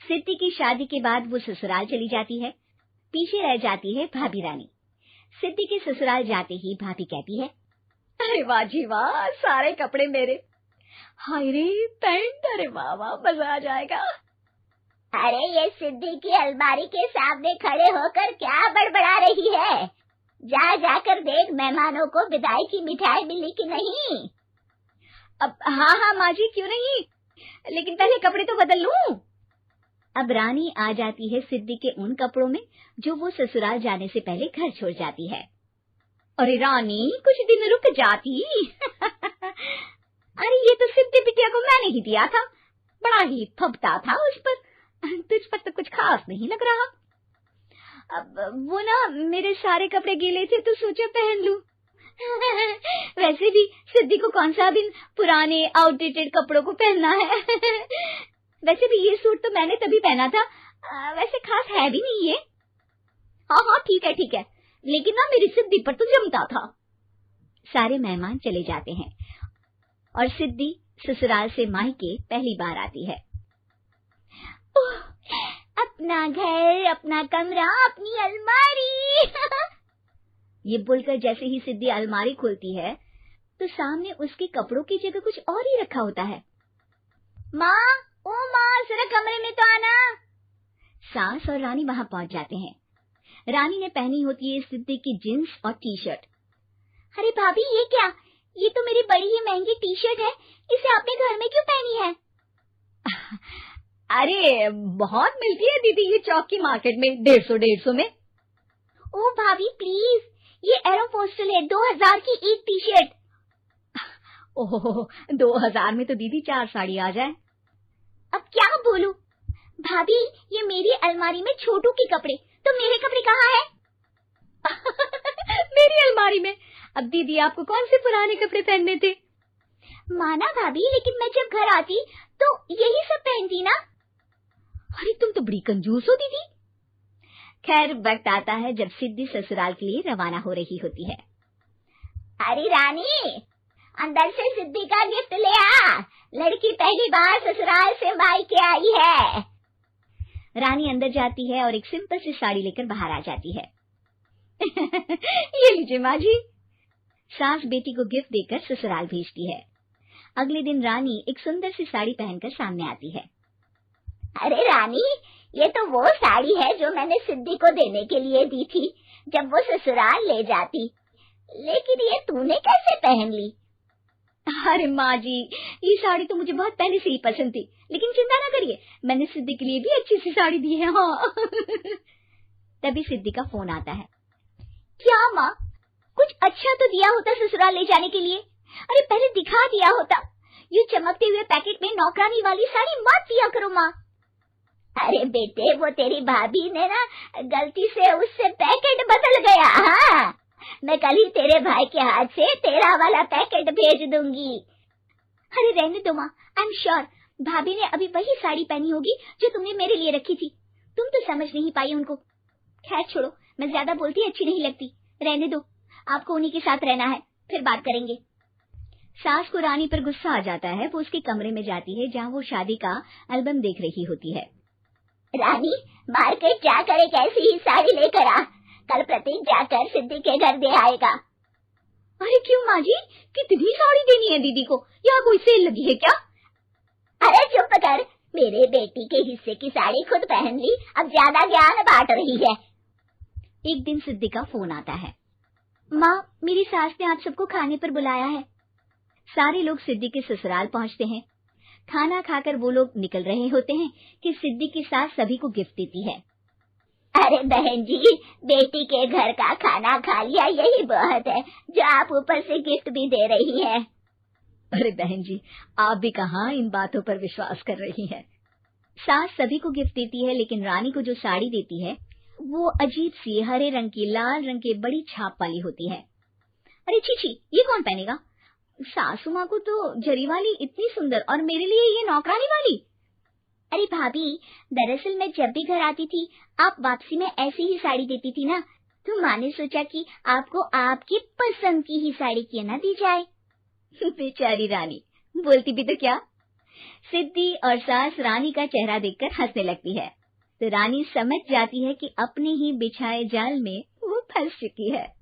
सिद्धि की शादी के बाद वो ससुराल चली जाती है। पीछे रह जाती है भाभी रानी। सिद्धि के ससुराल जाते ही भाभी कहती है, अरे वाह जी वाह, सारे कपड़े मेरे। हाय रे पैंट, अरे वाह वाह, मजा आ जाएगा। अरे ये सिद्धि की अलमारी के सामने खड़े होकर क्या बड़बड़ा रही है? जाकर देख मेहमानों को विदाई की मिठाई मिली कि नहीं। अब हाँ माँ जी, क्यों नहीं, लेकिन पहले कपड़े तो बदल लूं। अब रानी आ जाती है सिद्धि के उन कपड़ों में जो वो ससुराल जाने से पहले घर छोड़ जाती है। अरे रानी, कुछ दिन रुक जाती। अरे ये तो सिद्धि बिटिया को मैंने ही दिया था, बड़ा ही फबता था उस पर, तुझ पर तो कुछ खास नहीं लग रहा। अब वो ना मेरे सारे कपड़े गीले थे तो सोचा पहन लूं। वैसे भी सिद्धि को कौन सा भी पुराने आउटडेटेड कपड़ों को पहनना है। वैसे भी ये सूट तो मैंने तभी पहना था, वैसे खास है भी नहीं ये। हाँ ठीक है, लेकिन ना मेरी सिद्धि पर तो जमता था। सारे मेहमान चले जाते हैं और सिद्धि ससुराल से मायके पहली बार आती है। अपना घर, अपना कमरा, अपनी अलमारी। ये बोलकर जैसे ही सिद्धि अलमारी खोलती है तो सामने उसके कपड़ों की जगह कुछ और ही रखा होता है। माँ, ओ माँ, जरा कमरे में तो आना। सास और रानी वहां पहुंच जाते हैं। रानी ने पहनी होती है सिद्धि की जींस और टी शर्ट। अरे भाभी, ये क्या? ये तो मेरी बड़ी ही महंगी टी शर्ट है, इसे आपने घर में क्यों पहनी है? अरे बहुत मिलती है दीदी ये चौक की मार्केट में, 150 में। ओ भाभी प्लीज, ये एरोपोस्टल है, 2000 की एक टी शर्ट। ओह, 2000 में तो दीदी 4 साड़ी आ जाए। अब क्या बोलूं भाभी, ये मेरी अलमारी में छोटू के कपड़े, तो मेरे कपड़े कहाँ है? मेरी अलमारी में? अब दीदी आपको कौन से पुराने कपड़े पहनने थे? माना भाभी, लेकिन मैं जब घर आती तो यही सब पहनती ना। अरे तुम तो बड़ी कंजूस हो दीदी। खैर, वक्त आता है जब सिद्धि ससुराल के लिए रवाना हो रही होती है। अरे रानी, अंदर से सिद्धि का गिफ्ट ले आ, लड़की पहली बार ससुराल से मायके आई है। रानी अंदर जाती है और एक सिंपल सी साड़ी लेकर बाहर आ जाती है। ये लीजिए माँ जी। सास बेटी को गिफ्ट देकर ससुराल भेजती है। अगले दिन रानी एक सुंदर सी साड़ी पहनकर सामने आती है। अरे रानी, ये तो वो साड़ी है जो मैंने सिद्धि को देने के लिए दी थी जब वो ससुराल ले जाती, लेकिन ये तूने कैसे पहन ली? अरे माँ जी, ये साड़ी तो मुझे बहुत पहले से ही पसंद थी, लेकिन चिंता ना करिए, मैंने सिद्धि के लिए भी अच्छी सी साड़ी दी है। हाँ। तभी सिद्धि का फोन आता है। क्या माँ, कुछ अच्छा तो दिया होता ससुराल ले जाने के लिए। अरे पहले दिखा दिया होता। ये चमकते हुए पैकेट में नौकरानी वाली साड़ी मत दिया करो माँ। अरे बेटे, वो तेरी भाभी ने ना गलती से उससे पैकेट बदल गया। हाँ, मैं कल ही तेरे भाई के हाथ से तेरा वाला पैकेट भेज दूंगी। अरे रहने दो माँ, आई एम श्योर भाभी ने अभी वही साड़ी पहनी होगी जो तुमने मेरे लिए रखी थी। तुम तो समझ नहीं पाई उनको। खैर छोड़ो, मैं ज्यादा बोलती अच्छी नहीं लगती, रहने दो, आपको उन्हीं के साथ रहना है, फिर बात करेंगे। सास को रानी पर गुस्सा आ जाता है। वो उसके कमरे में जाती है जहाँ वो शादी का एल्बम देख रही होती है। रानी, मार्केट जाकर एक ऐसी ही साड़ी लेकर आ, कल प्रतीक जाकर सिद्धि के घर दे आएगा। अरे क्यों माँ जी, कितनी साड़ी देनी है दीदी को? यहाँ कोई सेल लगी है क्या? अरे चुप कर, मेरे बेटी के हिस्से की साड़ी खुद पहन ली, अब ज्यादा ज्ञान बांट रही है। एक दिन सिद्धि का फोन आता है। माँ, मेरी सास ने आप सबको खाने पर बुलाया है। सारे लोग सिद्धि के ससुराल पहुँचते हैं। खाना खाकर वो लोग निकल रहे होते हैं कि सिद्धि की सास सभी को गिफ्ट देती है। अरे बहन जी, बेटी के घर का खाना खा लिया, यही बहुत है जो आप ऊपर से गिफ्ट भी दे रही है। अरे बहन जी, आप भी कहाँ इन बातों पर विश्वास कर रही हैं। सास सभी को गिफ्ट देती है, लेकिन रानी को जो साड़ी देती है वो अजीब सी हरे रंग की, लाल रंग की बड़ी छाप वाली होती है। अरे छी, ये कौन पहनेगा? सासू माँ को तो जरी वाली इतनी सुंदर, और मेरे लिए ये नौकरानी वाली। अरे भाभी, दरअसल मैं जब भी घर आती थी आप वापसी में ऐसी ही साड़ी देती थी ना, तो माँ ने सोचा कि आपको आपकी पसंद की ही साड़ी क्यों ना दी जाए। बेचारी रानी, बोलती भी तो क्या। सिद्धि और सास रानी का चेहरा देखकर हंसने लगती है, तो रानी समझ जाती है कि अपने ही बिछाए जाल में वो फंस चुकी है।